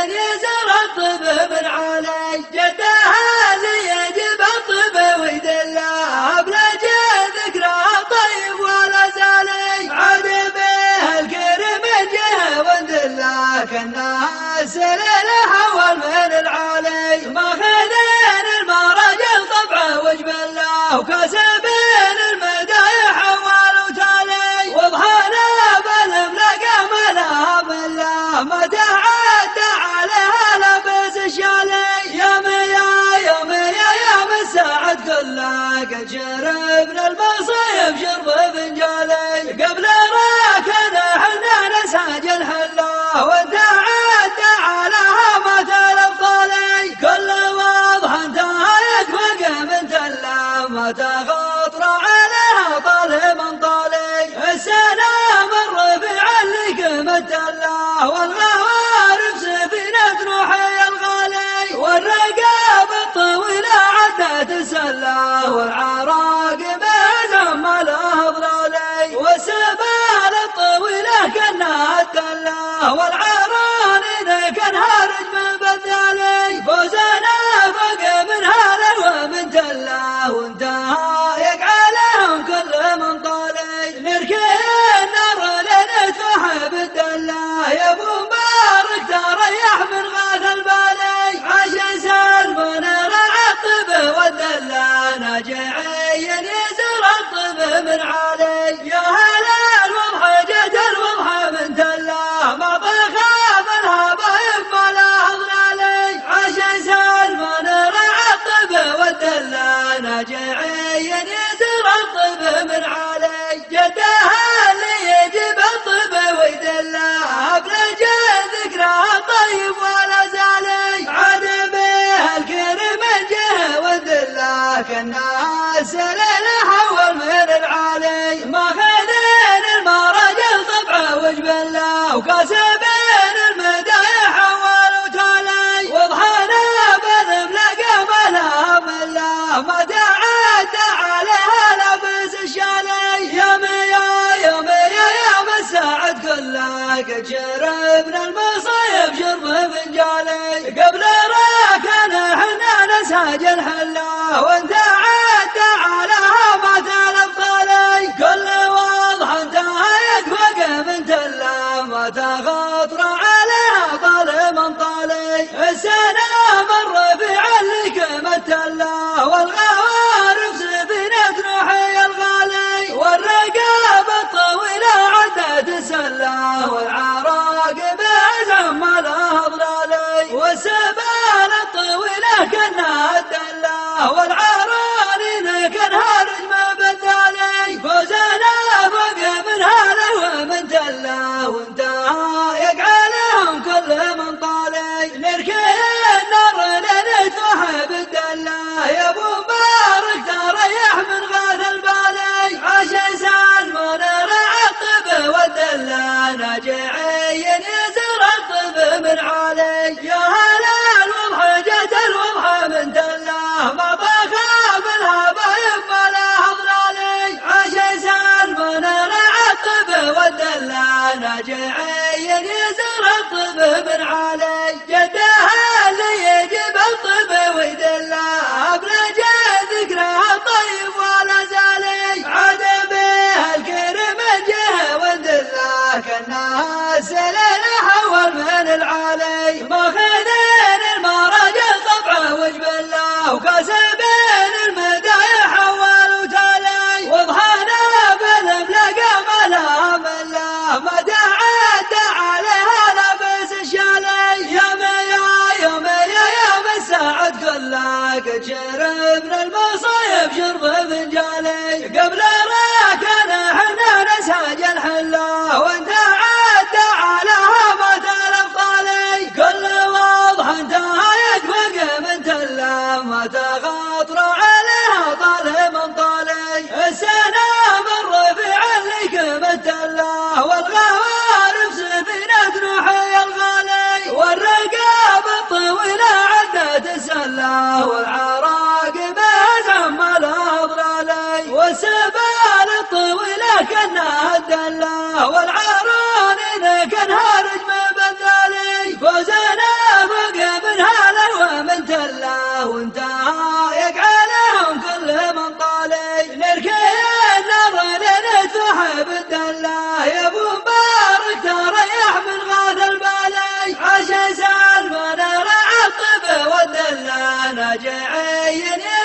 يزر الطب من علي جدها اللي يجب الطب ويدلها بلا ذكرى طيب ولا زالي عاد به الكرم جه وندله كالناس للهوى من العالي ما خذين المراجل طبعه وجبله وكسبين المدايح والو تالي وضحنا بالملقى ملها بالله ما تعدى عليها لبس الشالي يا مساعد كلها قد شربنا المصيب شرب فنجالي قبل راكنا حنا نساج الحلا وانت عدى عليها ما تلفظالي كل واضح انت يكفق من تلا ما تخطر عليها طال من طالي السلام الرفيع اللي قمت الله والغوارف سفينة روحي الغالي والرقاب الطويلة عدت تسلى والعراقب زمل أفضالي والسبال الطويلة كانها التلة والعرانين كانها رجم بذالي فوزنا فوق منها للوى من تلة وانتهى يقعلهم كل من طالي نركي النار لنتفح بالدلة يا ابو مبارك تريح من غاث البالي عشان سلمان الطب والدلة ناجعي يزر الطب من علي يا هلا الوضح جد الوضح من دلة ما بخاف الهبايب ولا أضلالي عشان سلمان الطب والدلة ناجعي يزر الطب من علي جدها اللي يجب الطب ويدلها بلا ذكرى طيب ولا زالي عاد به الكرم جه ودله كالناس للهوى من العالي ما خذين المراجل طبعه وجبله وكسبين المدايح والو تالي وضحنا بالملقى ملها بالله ما تعدى عليها لبس الشالي يا مساعد كلها قد شربنا المصيب شرب فنجالي قبل راكنا حنا نساج الحلا وانت عدى عليها ما تلفظالي كل واضح انت يكفق من تلا ما تخطر عليها طال من طالي السلام الرفيع اللي قمت تلا والغوارف سفينة روحي الغالي والرقاب الطويلة عدت تسلى والعراقب زمل أضلالي والسبال الطويلة كانها الدلة والعرانين كانها رجم بذالي فوزنا فوق منها لهوى من تلا وانتهى يقعلهم كل من طالي نركي النار لنتفح بالدلة يا ابو مبارك تريح من غاث البالي عشان سلمان الطب والدلة ناجعي يزر الطب من علي يا هلا الوضح جد الوضح من دله ما بخاف الهبايب ولا أضلالي عشان سلمان الطب والدلة ناجعي يزر الطب من علي جدها اللي يجب الطب ويدلها بلا ذكرى طيب ولا زالي عاد به الكرم جه وندله كالناس للهوى من العالي ما خذين المراجل طبعه وجبله وكسبين المدايح والو تالي وضحنا بالملقى ملها بالله ما تعدى عليها لبس الشالي يا مساعد كلها قد شربنا المصيب شرب فنجالي قبل راكنا حنا نساج الحلا وانت عدى عليها ما تلفظالي كل واضح انت يكفق من تلا ما تخطر عليها طال من طالي السلام الرفيع اللي قمت تلا والغوارف سفينة روحي الغالي والرقاب الطويلة عدت تسلى والعراقب زمل راجعين